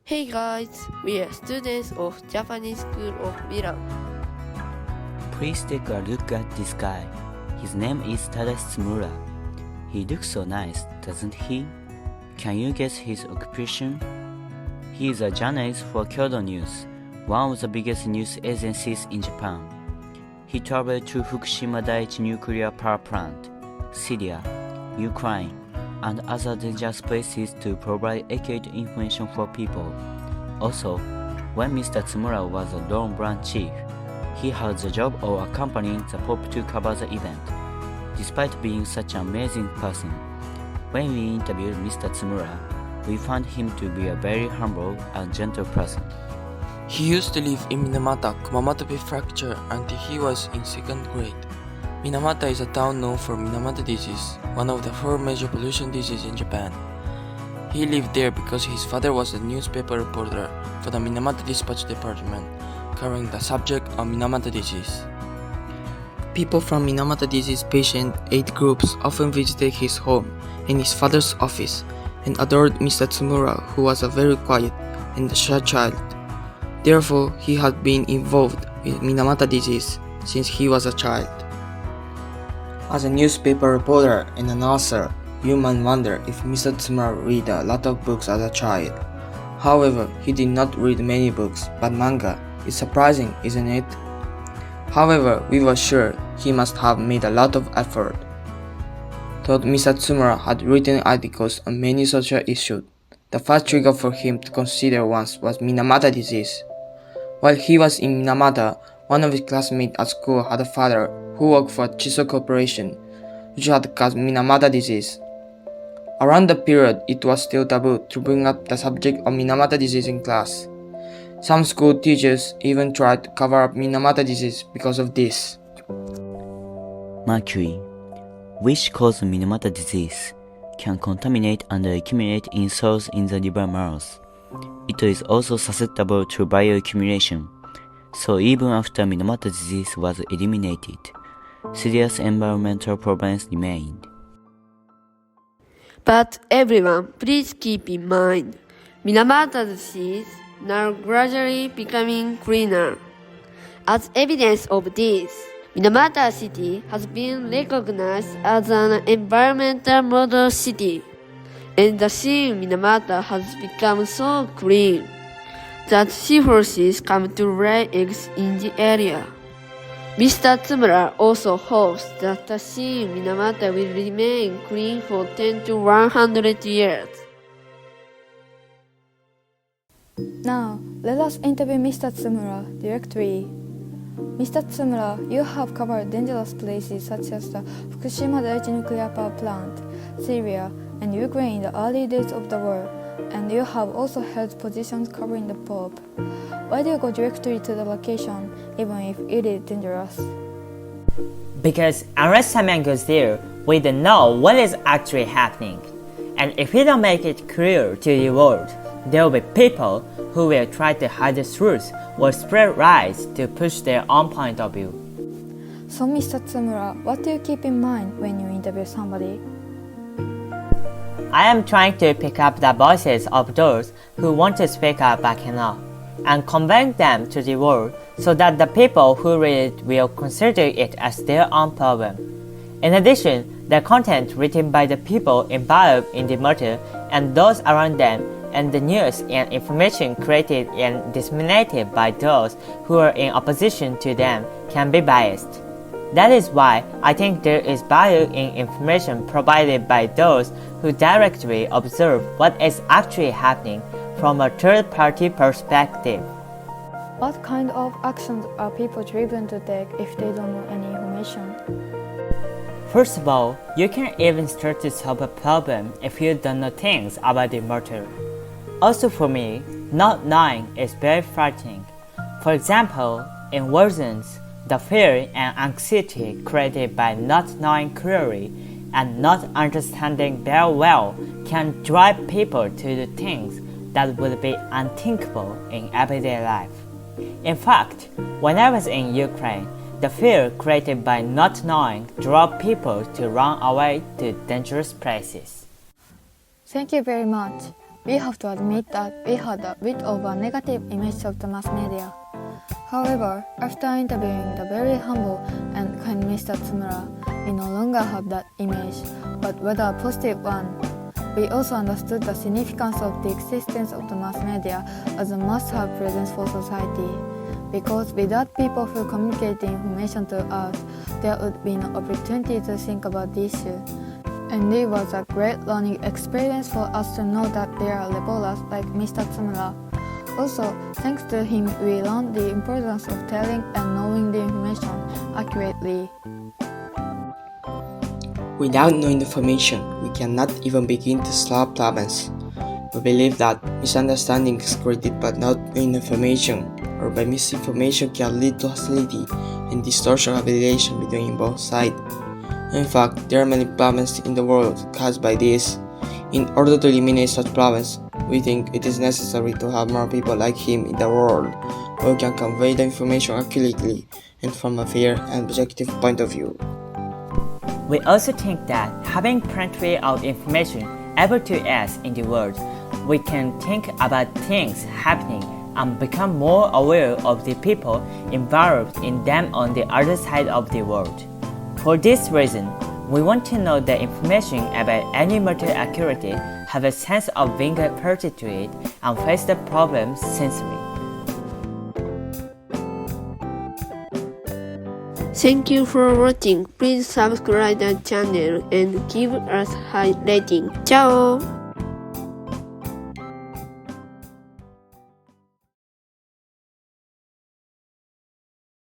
Hey guys, we are students of Japanese School of Milan. Please take a look at this guy. His name is Tadashi Tsumura. He looks so nice, doesn't he? Can you guess his occupation? He is a journalist for Kyodo News, one of the biggest news agencies in Japan. He traveled to Fukushima Daiichi nuclear power plant, Syria, Ukraine, and other dangerous places to provide accurate information for people. Also, when Mr. Tsumura was a Lone Branch chief, he had the job of accompanying the Pope to cover the event. Despite being such an amazing person, when we interviewed Mr. Tsumura, we found him to be a very humble and gentle person. He used to live in Minamata, Kumamoto Prefecture until he was in 2nd grade. Minamata is a town known for Minamata disease, one of the 4 major pollution diseases in Japan. He lived there because his father was a newspaper reporter for the Minamata Dispatch Department, covering the subject of Minamata disease. People from Minamata disease patient aid groups often visited his home and his father's office and adored Mr. Tsumura, who was a very quiet and shy child. Therefore, he had been involved with Minamata disease since he was a child. As a newspaper reporter and announcer, you might wonder if Mr. Tsumura read a lot of books as a child. However, he did not read many books, but manga. It's surprising, isn't it? However, we were sure he must have made a lot of effort. Though Mr. Tsumura had written articles on many social issues, the first trigger for him to consider once was Minamata disease. While he was in Minamata, one of his classmates at school had a father who worked for Chiso Corporation, which had caused Minamata disease. Around the period, it was still taboo to bring up the subject of Minamata disease in class. Some school teachers even tried to cover up Minamata disease because of this. Mercury, which causes Minamata disease, can contaminate and accumulate in soils in the river mouth. It is also susceptible to bioaccumulation, so even after Minamata disease was eliminated, serious environmental problems remained. But everyone, please keep in mind, Minamata disease now gradually becoming cleaner. As evidence of this, Minamata City has been recognized as an environmental model city, and the sea in Minamata has become so clean that seahorses come to lay eggs in the area. Mr. Tsumura also hopes that the sea in Minamata will remain clean for 10 to 100 years. Now, let us interview Mr. Tsumura directly. Mr. Tsumura, you have covered dangerous places such as the Fukushima Daiichi nuclear power plant, Syria, and Ukraine in the early days of the war, and you have also held positions covering the Pope. Why do you go directly to the location, even if it is dangerous? Because unless someone goes there, we don't know what is actually happening. And if we don't make it clear to the world, there will be people who will try to hide the truth or spread lies to push their own point of view. So, Mr. Tsumura, what do you keep in mind when you interview somebody? I am trying to pick up the voices of those who want to speak up but cannot, and convey them to the world so that the people who read it will consider it as their own problem. In addition, the content written by the people involved in the matter and those around them, and the news and information created and disseminated by those who are in opposition to them can be biased. That is why I think there is value in information provided by those who directly observe what is actually happening from a third-party perspective. What kind of actions are people driven to take if they don't know any information? First of all, you can even start to solve a problem if you don't know things about the matter. Also for me, not knowing is very frightening. For example, in worseness, the fear and anxiety created by not knowing clearly and not understanding very well can drive people to do things that would be unthinkable in everyday life. In fact, when I was in Ukraine, the fear created by not knowing drove people to run away to dangerous places. Thank you very much. we have to admit that we had a bit of a negative image of the mass media. However, after interviewing the very humble and kind Mr. Tsumura, we no longer have that image, but rather a positive one. We also understood the significance of the existence of the mass media as a must-have presence for society. Because without people who communicate the information to us, there would be no opportunity to think about the issue. And it was a great learning experience for us to know that there are reporters like Mr. Tsumura. Also, thanks to him, we learned the importance of telling and knowing the information accurately. Without knowing the information, we cannot even begin to solve problems. We believe that misunderstanding is created by not knowing information, or by misinformation can lead to hostility and distortion of relation between both sides. In fact, there are many problems in the world caused by this. In order to eliminate such problems, we think it is necessary to have more people like him in the world who can convey the information accurately and from a fair and objective point of view. We also think that having plenty of information able to us in the world, we can think about things happening and become more aware of the people involved in them on the other side of the world. For this reason, we want to know the information about any matter accurately, have a sense of being a party to it, and face the problem sincerely. Thank you for watching. Please subscribe the channel and give us high rating. Ciao!